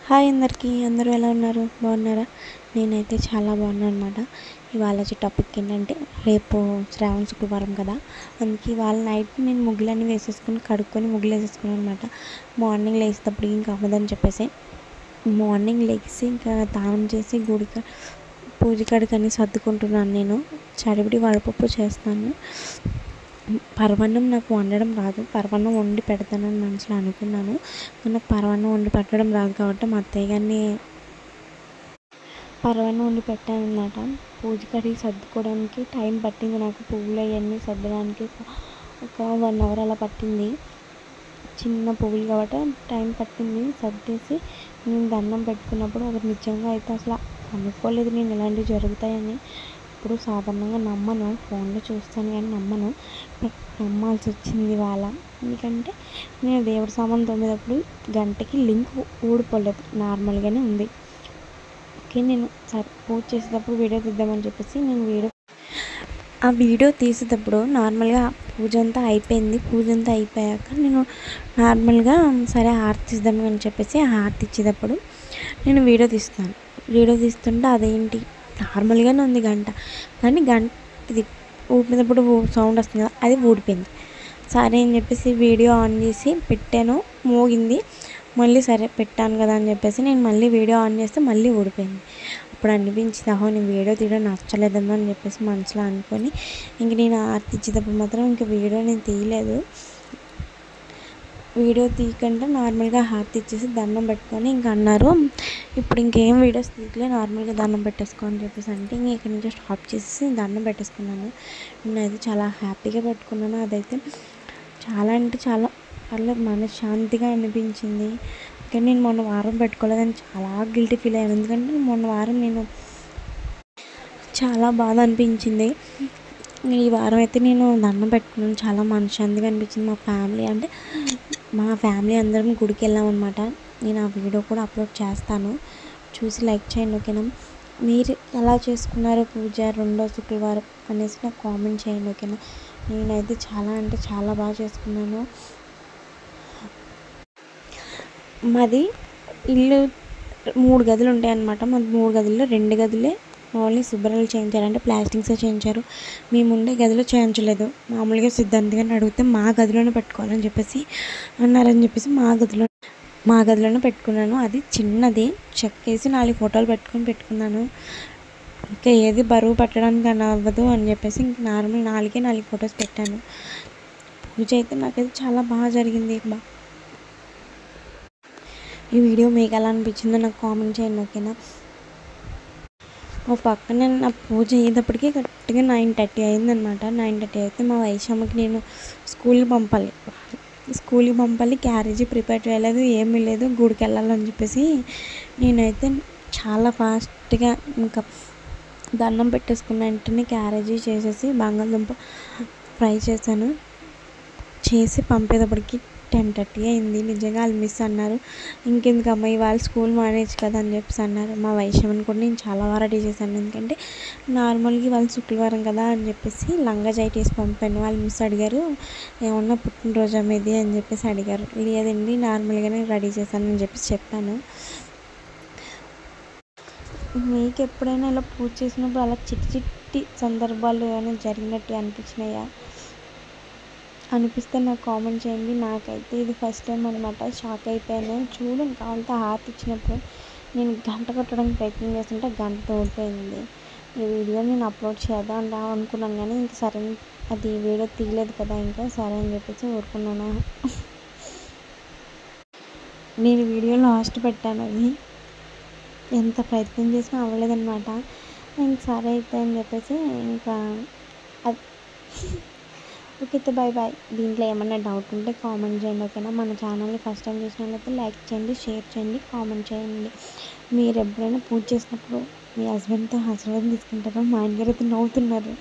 Hi అందరికీ, అందరూ ఎలా ఉన్నారు? బాగున్నారా? నేనైతే చాలా బాగున్నాను అనమాట. ఇవాళ వచ్చే టాపిక్ ఏంటంటే, రేపు శ్రావణ శుక్రవారం కదా, అందుకే ఇవాళ నైట్ నేను ముగ్గులన్నీ వేసేసుకుని కడుక్కొని ముగ్గులు వేసేసుకున్నాను అనమాట. మార్నింగ్ లేచేటప్పుడు ఇంకా అవ్వదని చెప్పేసి మార్నింగ్ లేచి ఇంకా దానం చేసి గుడికి పూజ కాడికని సర్దుకుంటున్నాను. నేను చడివిడి వడపప్పు చేస్తాను. పరమాన్నం నాకు వండడం రాదు. పరమాన్నం వండి పెడతానని మనసులో అనుకున్నాను. నాకు పరమాన్నం వండి పెట్టడం రాదు కాబట్టి మా అత్తయ్య గారిని పరమాన్నం వండి పెట్టాను అనమాట. పూజ కడిగి సర్దుకోవడానికి టైం పట్టింది. నాకు పువ్వులు అవన్నీ సర్దడానికి ఒక 1 అవర్ అలా పట్టింది. చిన్న పువ్వులు కాబట్టి టైం పట్టింది. సర్దేసి నేను దండం పెట్టుకున్నప్పుడు అది నిజంగా అయితే అసలు అనుకోలేదు నేను ఇలాంటివి జరుగుతాయని. ఇప్పుడు సాధారణంగా నమ్మను, ఫోన్లో చూస్తాను కానీ నమ్మను. నమ్మాల్సి వచ్చింది ఇవాళ. ఎందుకంటే నేను దేవుడి సామాన్ తోమేటప్పుడు గంటకి లింక్ ఊడిపోలేదు, నార్మల్గానే ఉంది. ఓకే, నేను పూజ చేసేటప్పుడు వీడియో తీద్దామని చెప్పేసి నేను ఆ వీడియో తీసేటప్పుడు నార్మల్గా పూజ అంతా అయిపోయింది. పూజ అంతా అయిపోయాక నేను నార్మల్గా సరే హారతి ఇద్దామని చెప్పేసి ఆ హారతి ఇచ్చేటప్పుడు నేను వీడియో తీస్తుంటే అదేంటి నార్మల్గానే ఉంది గంట, కానీ గంట ఇది ఊపినప్పుడు సౌండ్ వస్తుంది కదా, అది ఊడిపోయింది. సరే అని చెప్పేసి వీడియో ఆన్ చేసి పెట్టాను, మోగింది. మళ్ళీ సరే పెట్టాను కదా అని చెప్పేసి నేను మళ్ళీ వీడియో ఆన్ చేస్తే మళ్ళీ ఊడిపోయింది. అప్పుడు అనిపించింది, నేను వీడియో తీయడం నచ్చలేదమ్మా అని చెప్పేసి మనసులో అనుకొని ఇంక నేను ఆర్తి ఇచ్చేటప్పుడు మాత్రం ఇంక వీడియో నేను తీయలేదు. వీడియో తీయకుండా నార్మల్గా హారతి ఇచ్చేసి దండం పెట్టుకొని ఇంకా అన్నారు, ఇప్పుడు ఇంకేం వీడియోస్ తీయలే, నార్మల్గా దండం పెట్టేసుకో అని చెప్పేసి అంటే ఇంక ఇక్కడ నుంచి స్టాప్ చేసి దండం పెట్టేసుకున్నాను. నేనైతే చాలా హ్యాపీగా పెట్టుకున్నాను. అదైతే చాలా అంటే చాలా పర్లేదు, మనశ్శాంతిగా అనిపించింది. కానీ నేను మొన్న వారం పెట్టుకోలేదని చాలా గిల్టీ ఫీల్ అయ్యాను. ఎందుకంటే మొన్న వారం నేను చాలా బాధ అనిపించింది. ఈ వారం అయితే నేను దండం పెట్టుకున్నాను, చాలా మనశ్శాంతిగా అనిపించింది. మా ఫ్యామిలీ అందరం గుడికి వెళ్ళామన్నమాట. నేను ఆ వీడియో కూడా అప్లోడ్ చేస్తాను, చూసి లైక్ చేయండి. ఓకేనా? మీరు ఎలా చేసుకున్నారు పూజ 2వ శుక్రవారం అనేసి నాకు కామెంట్ చేయండి. ఓకేనా? నేనైతే చాలా అంటే చాలా బాగా చేసుకున్నాను. మాది ఇల్లు 3 గదులు ఉంటాయి అన్నమాట. మాది 3 గదుల్లో 2 గదులే ఓన్లీ శుభ్రాలు చేయించారు, అంటే ప్లాస్టింగ్సే చేయించారు. మేము ఉండే గదిలో చేయించలేదు. మామూలుగా సిద్ధాంతిగాని అడిగితే మా గదిలోనే పెట్టుకోవాలని చెప్పేసి అన్నారని చెప్పేసి మా గదిలోనే పెట్టుకున్నాను. అది చిన్నది, చెక్కేసి 4 ఫోటోలు పెట్టుకున్నాను. ఇంకా ఏది బరువు పట్టడానికి అని అవ్వదు అని చెప్పేసి ఇంక నార్మల్ 4 ఫొటోస్ పెట్టాను. పూజ అయితే నాకైతే చాలా బాగా జరిగింది. ఈ వీడియో మీకు ఎలా అనిపించిందో నాకు కామెంట్ చేయండి. ఓకేనా? ఓ పక్కన నా పూజ అయ్యేటప్పటికి కరెక్ట్గా 9:30 అయిందనమాట. 9:30 అయితే మా వైషమ్మకి నేను స్కూల్కి పంపాలి, క్యారేజీ ప్రిపేర్ చేయలేదు, ఏమీ లేదు, గుడికి వెళ్ళాలని చెప్పేసి నేనైతే చాలా ఫాస్ట్గా ఇంకా దండం పెట్టేసుకున్న వెంటనే క్యారేజీ చేసేసి బంగాళదుంప ఫ్రై చేసి పంపేటప్పటికి 10:30 అయింది. నిజంగా వాళ్ళు మిస్ అన్నారు, ఇంకెందుకమ్మా ఇవాళ స్కూల్ మానేచ్చు కదా అని చెప్పేసి అన్నారు. మా వైషమ్మని కూడా నేను చాలా బాగా రెడీ చేశాను. ఎందుకంటే నార్మల్గా వాళ్ళు శుక్రవారం కదా అని చెప్పేసి లంగా జాకెట్ వేసి పంపాను. వాళ్ళు మిస్ అడిగారు, ఏమన్నా పుట్టినరోజు మీది అని చెప్పేసి అడిగారు. లేదండి, నార్మల్గానే రెడీ చేశాను అని చెప్పేసి చెప్పాను. మీకు ఎప్పుడైనా ఇలా పూజ చేసినప్పుడు అలా చిట్టి సందర్భాలు ఏమైనా జరిగినట్టు అనిపిస్తే నాకు కామెంట్ చేయండి. నాకైతే ఇది ఫస్ట్ టైం అనమాట. షాక్ అయిపోయాను. చూడండి, కావాలంటే హారతి ఇచ్చినప్పుడు నేను గంట కొట్టడానికి ప్రయత్నం చేస్తుంటే గంట తోడిపోయింది. ఈ వీడియో నేను అప్లోడ్ చేద్దాం అనుకున్నాను కానీ ఇంక సరే అది వీడియో తీయలేదు కదా, ఇంకా సరే అని చెప్పేసి ఊరుకున్నాను. నేను వీడియో లాస్ట్ పెట్టాను, అది ఎంత ప్రయత్నం చేసినా అవ్వలేదన్నమాట. ఇంక సరే అయితే అని చెప్పేసి ఇంకా ఓకే అయితే బాయ్. దీంట్లో ఏమన్నా డౌట్ ఉంటే కామెంట్ చేయండి. ఓకేనా? మన ఛానల్ని ఫస్ట్ టైం చూసినట్లయితే లైక్ చేయండి, షేర్ చేయండి, కామెంట్ చేయండి. మీరు ఎప్పుడైనా పూజ చేసినప్పుడు మీ హస్బెండ్తో ఆశీర్వాదం తీసుకుంటారో? మా ఆయన గారు అయితే నవ్వుతున్నారు.